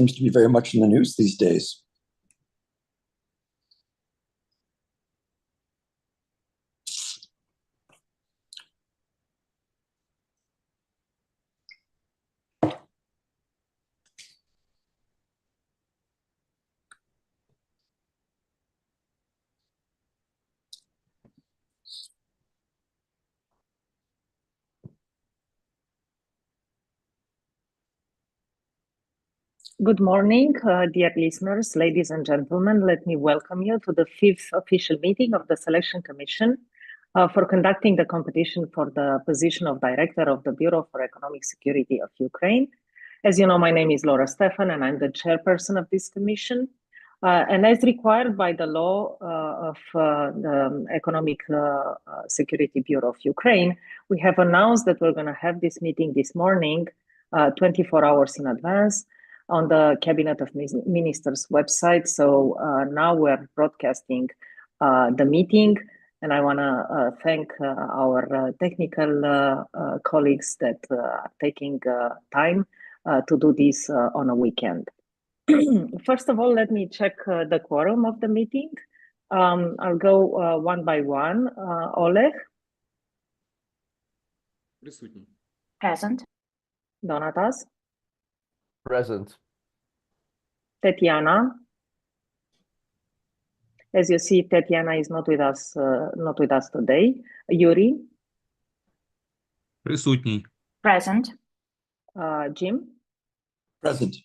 seems to be very much in the news these days. Good morning, dear listeners, ladies and gentlemen. Let me welcome you to the 5th official meeting of the Selection Commission for conducting the competition for the position of Director of the Bureau for Economic Security of Ukraine. As you know, my name is Laura Stefan and I'm the chairperson of this commission. And as required by the law of the Economic Security Bureau of Ukraine, we have announced that we're going to have this meeting this morning, 24 hours in advance, on the Cabinet of Ministers website. So now we're broadcasting the meeting, and I want to thank our technical colleagues that are taking time to do this on a weekend. First of all, let me check the quorum of the meeting. I'll go one by one. Oleg? Present. Donatas? Present. Tatiana? As you see, Tatiana is not with us today. Yuri? Присутній. Present. Jim? Present.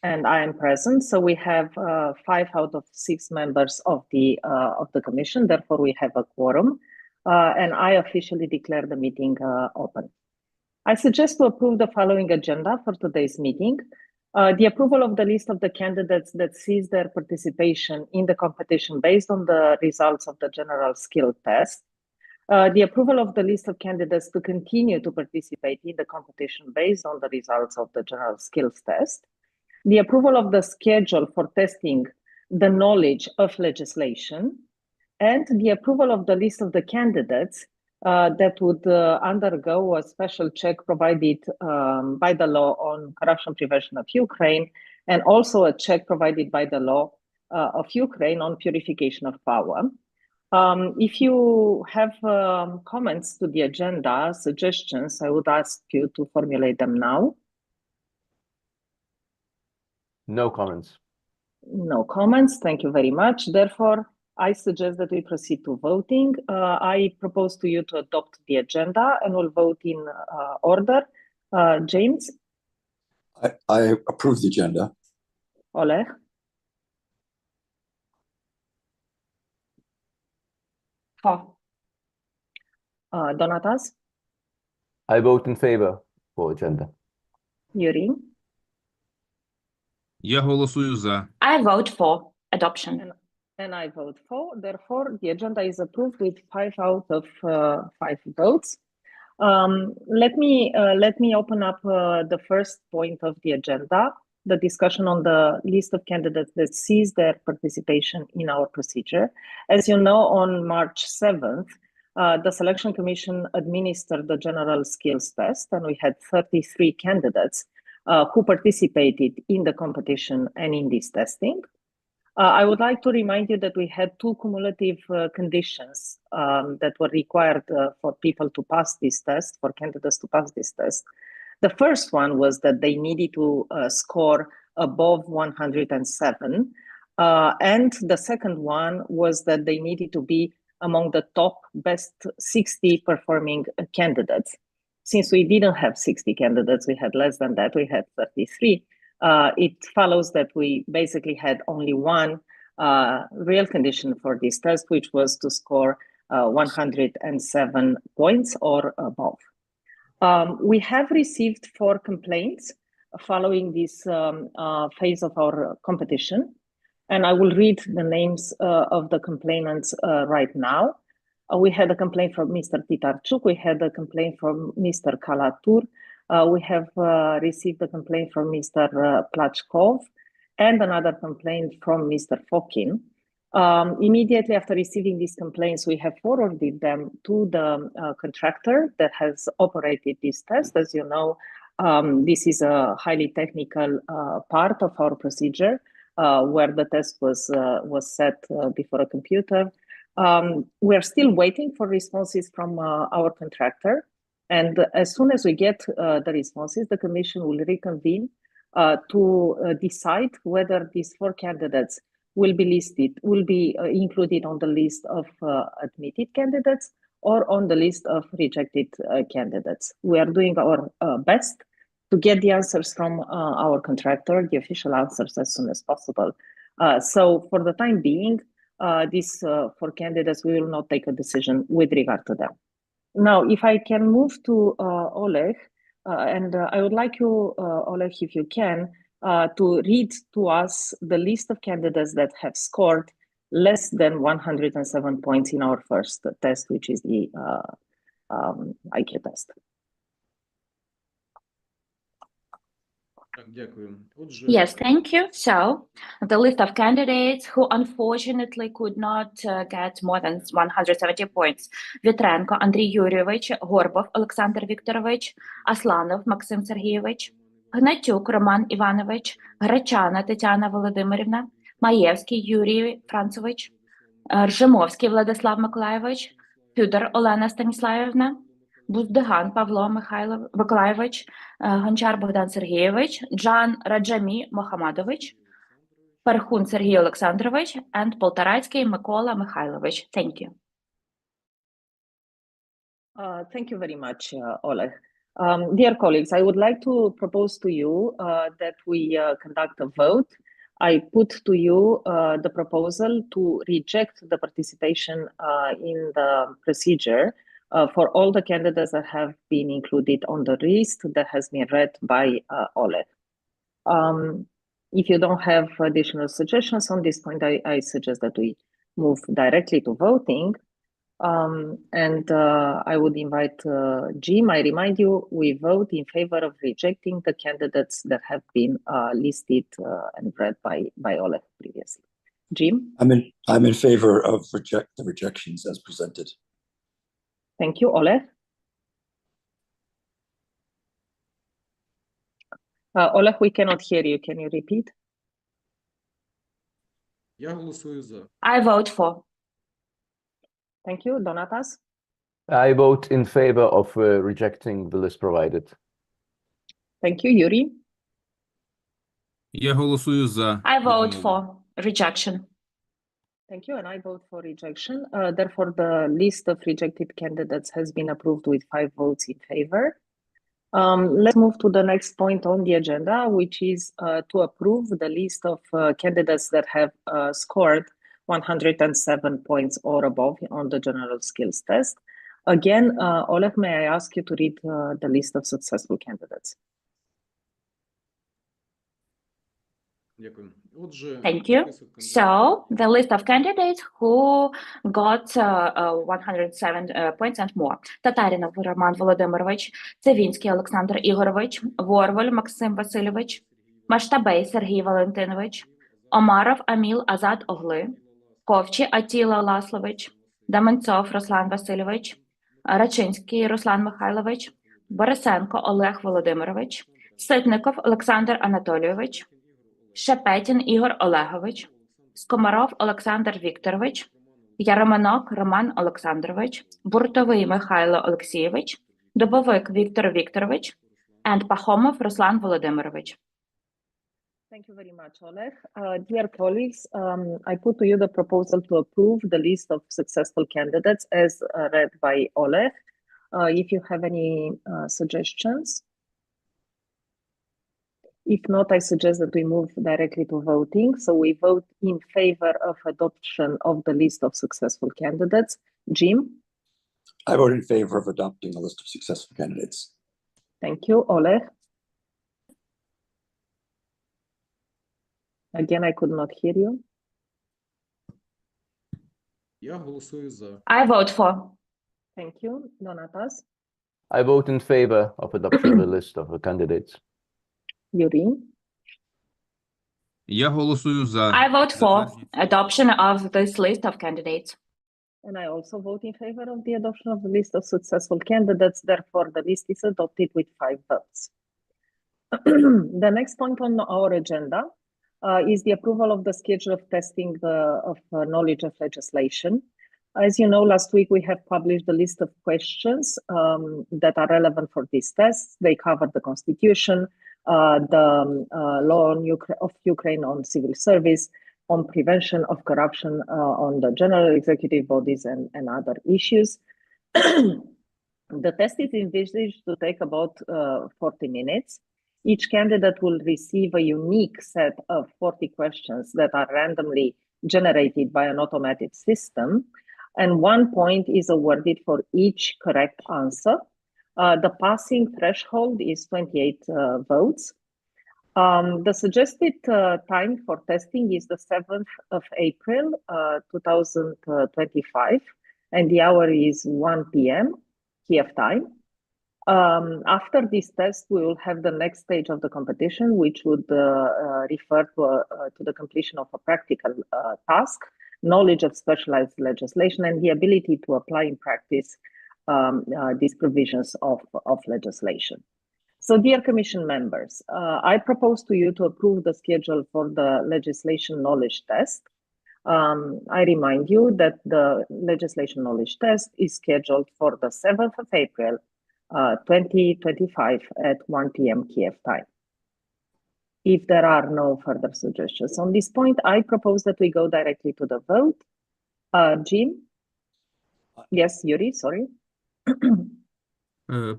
And I am present. So we have 5 out of 6 members of the commission. Therefore, we have a quorum. And I officially declare the meeting open. I suggest to approve the following agenda for today's meeting. The approval of the list of the candidates that cease their participation in the competition based on the results of the general skill test. The approval of the list of candidates to continue to participate in the competition based on the results of the general skills test. The approval of the schedule for testing the knowledge of legislation. And the approval of the list of the candidates that would undergo a special check provided by the law on corruption prevention of Ukraine, and also a check provided by the law of Ukraine on purification of power. If you have comments to the agenda, suggestions, I would ask you to formulate them now. No comments. No comments. Thank you very much. Therefore, I suggest that we proceed to voting. I propose to you to adopt the agenda and we'll vote in order. James? I approve the agenda. Oleg? For. Donatas? I vote in favor for agenda. Yuri? Я голосую за. I vote for adoption. And I vote for. Therefore, the agenda is approved with 5 out of 5 votes. Let me open up the first point of the agenda, the discussion on the list of candidates that cease their participation in our procedure. As you know, on March 7th, the Selection Commission administered the general skills test, and we had 33 candidates who participated in the competition and in this testing. I would like to remind you that we had 2 cumulative conditions that were required for people to pass this test, for candidates to pass this test. The first one was that they needed to score above 107. And the second one was that they needed to be among the top best 60 performing candidates. Since we didn't have 60 candidates, we had less than that, we had 33. It follows that we basically had only one real condition for this test, which was to score 107 points or above. We have received 4 complaints following this phase of our competition, and I will read the names of the complainants right now. We had a complaint from Mr. Titarchuk, we had a complaint from Mr. Kalatur, we have received a complaint from Mr. Plachkov, and another complaint from Mr. Fokin. Immediately after receiving these complaints, we have forwarded them to the contractor that has operated this test. As you know, This is a highly technical part of our procedure where the test was set before a computer. We are still waiting for responses from our contractor. And as soon as we get the responses, the commission will reconvene to decide whether these 4 candidates will be included on the list of admitted candidates or on the list of rejected candidates. We are doing our best to get the answers from our contractor, the official answers, as soon as possible. So for the time being, these 4 candidates, we will not take a decision with regard to them. Now, if I can move to Oleg, and I would like you, Oleg, if you can, to read to us the list of candidates that have scored less than 107 points in our first test, which is the IQ test. Yes, thank you. So, the list of candidates who unfortunately could not get more than 170 points. Вітренко Андрій Юрійович, Горбов Олександр Вікторович, Асланов Максим Сергійович, Гнатюк Роман Іванович, Гречана Тетяна Володимирівна, Маєвський Юрій Францович, Ржимовський Владислав Миколайович, Фюдор Олена Станіславівна, Буздиган Павло Миколайович, Гончар Богдан Сергійович, Джан Раджамі Мохамадович, Перхун Сергій Олександрович, and Полторацький Микола Михайлович. Thank you. Thank you very much, Oleg. Dear colleagues, I would like to propose to you that we conduct a vote. I put to you the proposal to reject the participation in the procedure for all the candidates that have been included on the list that has been read by Oleg. If you don't have additional suggestions on this point, I suggest that we move directly to voting. And I would invite Jim. I remind you, we vote in favor of rejecting the candidates that have been listed and read by Oleg previously. Jim? I'm in favor of the rejections as presented. Thank you, Oleg. Oleg, we cannot hear you. Can you repeat? Я голосую за. I vote for. Thank you, Donatas. I vote in favor of rejecting the list provided. Thank you, Yuri. Я голосую за. I vote for rejection. Thank you, and I vote for rejection. Therefore, the list of rejected candidates has been approved with 5 votes in favor. Let's move to the next point on the agenda, which is to approve the list of candidates that have scored 107 points or above on the general skills test. Again, Oleg, may I ask you to read the list of successful candidates? Дякую. Отже, Thank you. So, the list of candidates who got 107 points and more. Татарінов Роман Володимирович, Цевінський Олександр Ігорович, Ворволь Максим Васильович, Маштабей Сергій Валентинович, Омаров Аміл Азат Огли, Ковчі Атіла Ласлович, Даменцов Руслан Васильович, Рачинський Руслан Михайлович, Борисенко Олег Володимирович, Ситников Олександр Анатолійович, Шепетін Ігор Олегович, Скомаров Олександр Вікторович, Яременок Роман Олександрович, Буртовий Михайло Олексійович, Дубовик Віктор Вікторович, and Пахомов Руслан Володимирович. Thank you very much, Oleg. Dear colleagues, I put to you the proposal to approve the list of successful candidates as read by Oleg. If you have any suggestions. If not, I suggest that we move directly to voting. So we vote in favor of adoption of the list of successful candidates. Jim? I vote in favor of adopting a list of successful candidates. Thank you, Oleg. Again, I could not hear you. Я голосую за. I vote for. Thank you, Donatas. I vote in favor of adoption of the list of the candidates. Yuri? Я голосую за. I vote for adoption of this list of candidates. And I also vote in favor of the adoption of the list of successful candidates. Therefore, the list is adopted with 5 votes. The next point on our agenda is the approval of the schedule of testing of knowledge of legislation. As you know, last week we have published a list of questions that are relevant for these tests. They cover the Constitution, the law of Ukraine on civil service, on prevention of corruption, on the general executive bodies and other issues. The test is envisaged to take about 40 minutes. Each candidate will receive a unique set of 40 questions that are randomly generated by an automated system, and 1 point is awarded for each correct answer. The passing threshold is 28 votes. The suggested time for testing is the 7th of April, 2025, and the hour is 1 p.m. Kiev time. After this test, we will have the next stage of the competition, which would refer to the completion of a practical task, knowledge of specialized legislation, and the ability to apply in practice these provisions of legislation. So, dear Commission members, I propose to you to approve the schedule for the legislation knowledge test. I remind you that the legislation knowledge test is scheduled for the 7th of April, 2025 at 1 p.m. Kiev time. If there are no further suggestions on this point, I propose that we go directly to the vote. Jim? Yes, Yuri, sorry.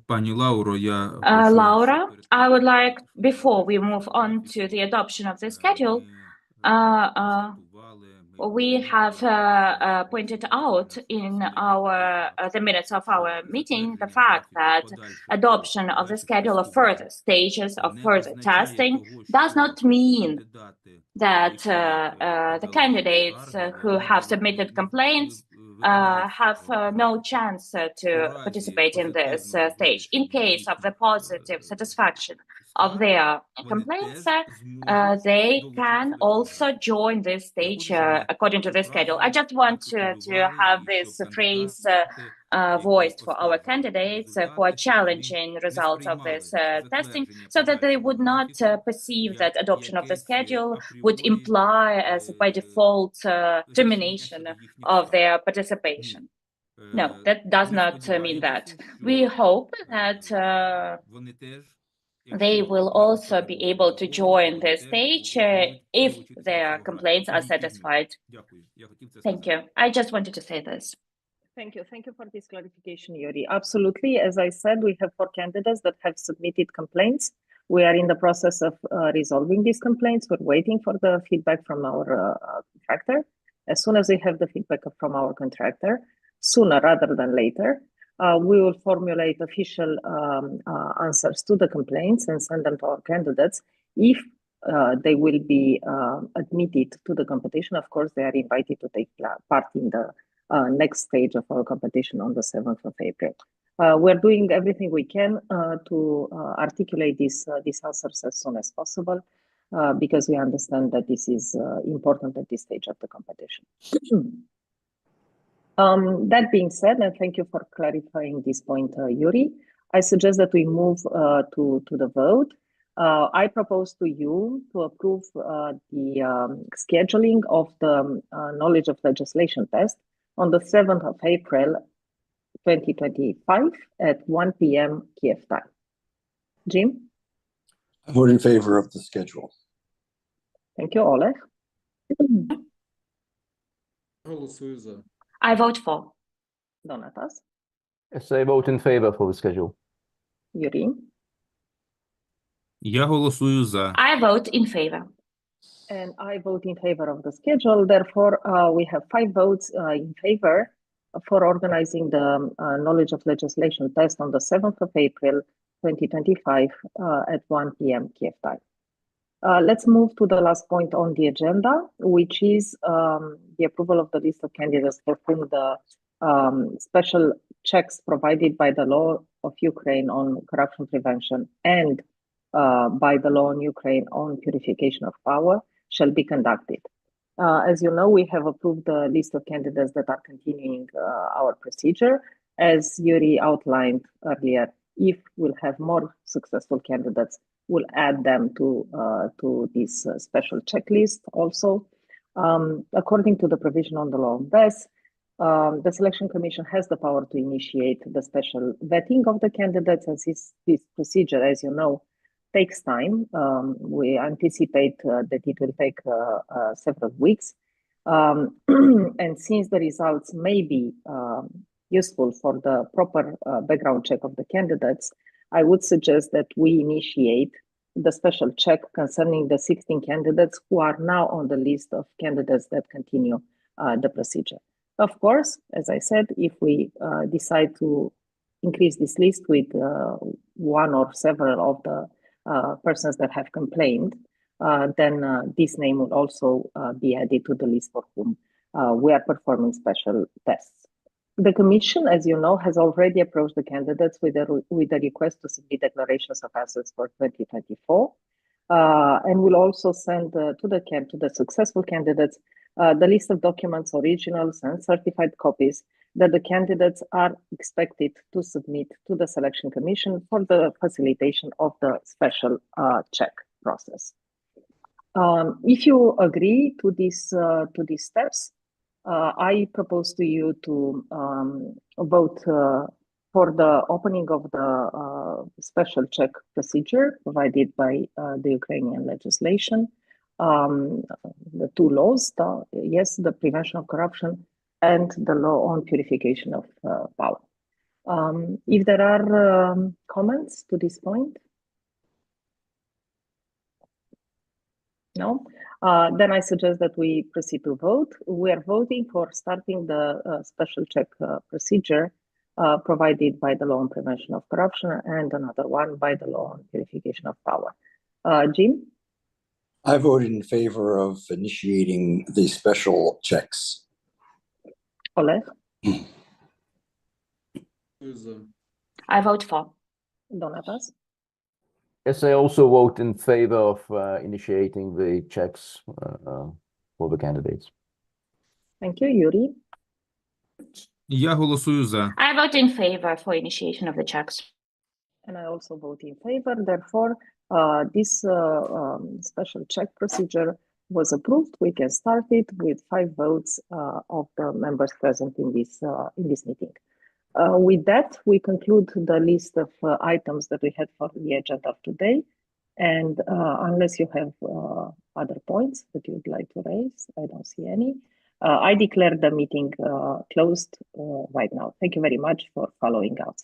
Пані Лауро, я Laura, I would like, before we move on to the adoption of the schedule, we have pointed out in our the minutes of our meeting the fact that adoption of the schedule of further stages of further testing does not mean that the candidates who have submitted complaints have no chance to participate in this stage. In case of the positive satisfaction of their complaints, they can also join this stage according to the schedule. I just want to have this phrase voiced for our candidates who are challenging results of this testing, so that they would not perceive that adoption of the schedule would imply as by default termination of their participation. No, that does not mean that. We hope that they will also be able to join this stage if their complaints are satisfied. Thank you. I just wanted to say this. Thank you. Thank you for this clarification, Yuri. Absolutely. As I said, we have 4 candidates that have submitted complaints. We are in the process of resolving these complaints. We're waiting for the feedback from our contractor. As soon as we have the feedback from our contractor, sooner rather than later, we will formulate official answers to the complaints and send them to our candidates. If they will be admitted to the competition, of course, they are invited to take part in the next stage of our competition on the 7th of April. We're doing everything we can to articulate these answers as soon as possible, because we understand that this is important at this stage of the competition. That being said, and thank you for clarifying this point, Yuri, I suggest that we move to the vote. I propose to you to approve the scheduling of the knowledge of legislation test on the 7th of April, 2025 at 1 p.m. Kiev time. Jim? I vote in favor of the schedule. Thank you, Oleg. голосую за. I vote for. Donatas? Yes, I vote in favor for the schedule. Yuri? Я голосую за. I vote in favor. And I vote in favor of the schedule. Therefore, we have 5 votes in favor for organizing the knowledge of legislation test on the 7th of April, 2025 at 1 p.m. Kiev time. Let's move to the last point on the agenda, which is the approval of the list of candidates for whom the special checks provided by the law of Ukraine on corruption prevention and by the law in Ukraine on purification of power shall be conducted. As you know, we have approved the list of candidates that are continuing our procedure. As Yuri outlined earlier, if we'll have more successful candidates, we'll add them to this special checklist also. According to the provision on the law of BES, the Selection Commission has the power to initiate the special vetting of the candidates, and this procedure, as you know, takes time. We anticipate that it will take several weeks. And since the results may be useful for the proper background check of the candidates, I would suggest that we initiate the special check concerning the 16 candidates who are now on the list of candidates that continue the procedure. Of course, as I said, if we decide to increase this list with one or several of the persons that have complained, then this name will also be added to the list for whom we are performing special tests. The Commission, as you know, has already approached the candidates with a request to submit declarations of assets for 2024, and will also send to the successful candidates the list of documents, originals and certified copies that the candidates are expected to submit to the Selection Commission for the facilitation of the special check process. If you agree to these steps, I propose to you to vote for the opening of the special check procedure provided by the Ukrainian legislation, the two laws, the prevention of corruption and the law on purification of power. If there are comments to this point? No? Then I suggest that we proceed to vote. We are voting for starting the special check procedure provided by the law on prevention of corruption and another one by the law on purification of power. Jim? I voted in favor of initiating the special checks. Oleg? I vote for. Donatas? Yes, I also vote in favor of initiating the checks for the candidates. Thank you. Yuri? Я голосую за. I vote in favor for initiation of the checks. And I also vote in favor. Therefore, this special check procedure was approved. We can start it with 5 votes of the members present in this meeting. With that, we conclude the list of items that we had for the agenda of today. And unless you have other points that you would like to raise, I don't see any. I declare the meeting closed right now. Thank you very much for following us.